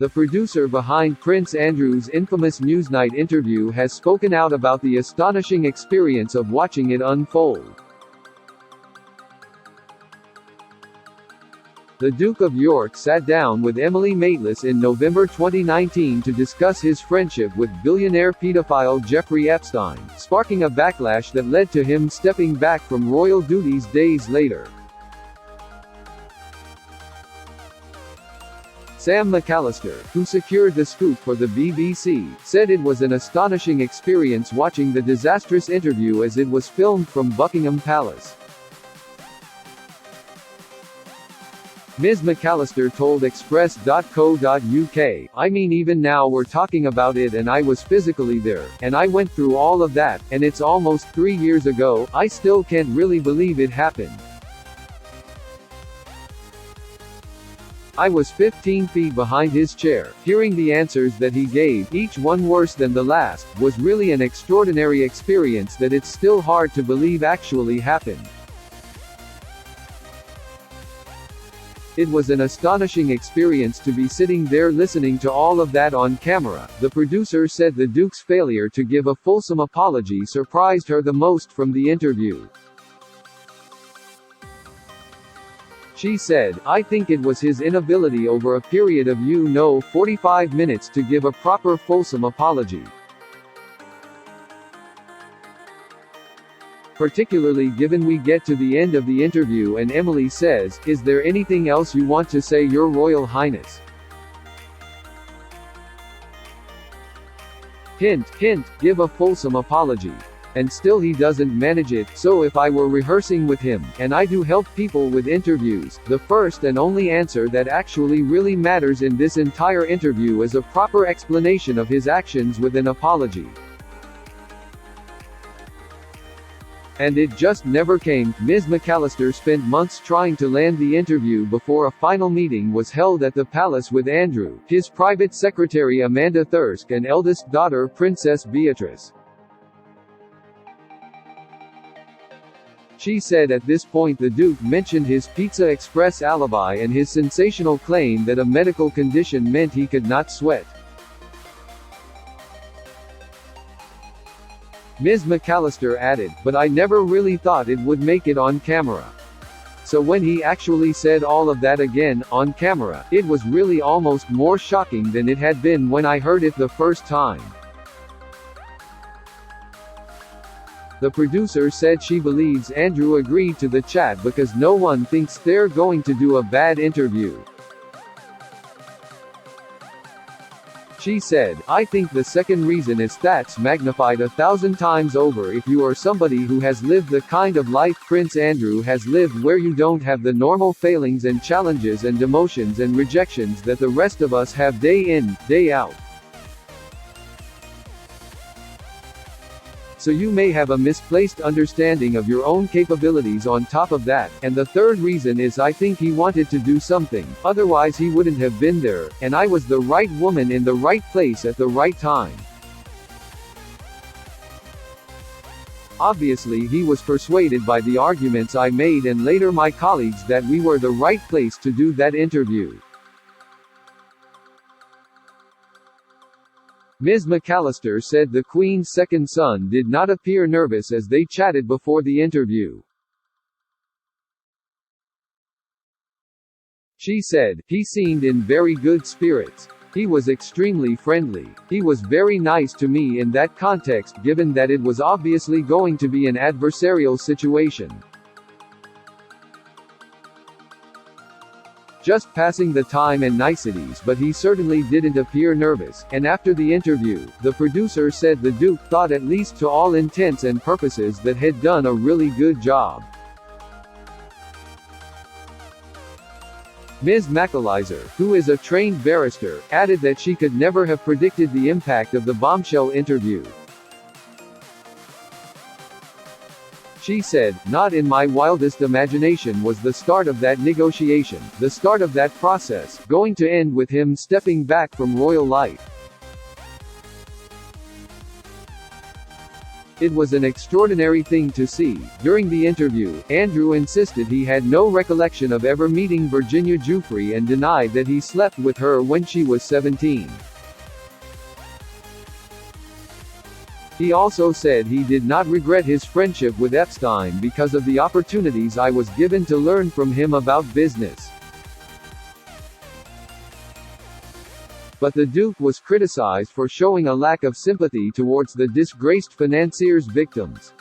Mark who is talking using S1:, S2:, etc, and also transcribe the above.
S1: The producer behind Prince Andrew's infamous Newsnight interview has spoken out about the astonishing experience of watching it unfold. The Duke of York sat down with Emily Maitlis in November 2019 to discuss his friendship with billionaire pedophile Jeffrey Epstein, sparking a backlash that led to him stepping back from royal duties days later. Sam McAllister, who secured the scoop for the BBC, said it was an astonishing experience watching the disastrous interview as it was filmed from Buckingham Palace. Ms. McAllister told Express.co.uk, "I mean, even now we're talking about it and I was physically there, and I went through all of that, and it's almost 3 years ago, I still can't really believe it happened. I was 15 feet behind his chair, hearing the answers that he gave, each one worse than the last, was really an extraordinary experience that it's still hard to believe actually happened. It was an astonishing experience to be sitting there listening to all of that on camera." The producer said the Duke's failure to give a fulsome apology surprised her the most from the interview. She said, "I think it was his inability over a period of 45 minutes to give a proper fulsome apology. Particularly given we get to the end of the interview and Emily says, 'Is there anything else you want to say, Your Royal Highness?' Hint, hint, give a fulsome apology. And still he doesn't manage it. So if I were rehearsing with him, and I do help people with interviews, the first and only answer that actually really matters in this entire interview is a proper explanation of his actions with an apology. And it just never came." Ms. McAllister spent months trying to land the interview before a final meeting was held at the palace with Andrew, his private secretary Amanda Thirsk and eldest daughter Princess Beatrice. She said at this point the Duke mentioned his Pizza Express alibi and his sensational claim that a medical condition meant he could not sweat. Ms. McAllister added, "But I never really thought it would make it on camera. So when he actually said all of that again, on camera, it was really almost more shocking than it had been when I heard it the first time." The producer said she believes Andrew agreed to the chat because no one thinks they're going to do a bad interview. She said, "I think the second reason is that's magnified 1,000 times over if you are somebody who has lived the kind of life Prince Andrew has lived, where you don't have the normal failings and challenges and demotions and rejections that the rest of us have day in, day out. So you may have a misplaced understanding of your own capabilities on top of that, and the third reason is I think he wanted to do something, otherwise he wouldn't have been there, and I was the right woman in the right place at the right time. Obviously he was persuaded by the arguments I made and later my colleagues that we were the right place to do that interview." Ms. McAllister said the Queen's second son did not appear nervous as they chatted before the interview. She said, "He seemed in very good spirits. He was extremely friendly. He was very nice to me in that context, given that it was obviously going to be an adversarial situation. Just passing the time and niceties, but he certainly didn't appear nervous." And after the interview, the producer said the Duke thought at least to all intents and purposes that had done a really good job. Ms. McAllister, who is a trained barrister, added that she could never have predicted the impact of the bombshell interview. She said, "Not in my wildest imagination was the start of that negotiation, the start of that process, going to end with him stepping back from royal life. It was an extraordinary thing to see. During the interview, Andrew insisted he had no recollection of ever meeting Virginia Giuffre and denied that he slept with her when she was 17. He also said he did not regret his friendship with Epstein because of the opportunities I was given to learn from him about business. But the Duke was criticized for showing a lack of sympathy towards the disgraced financier's victims.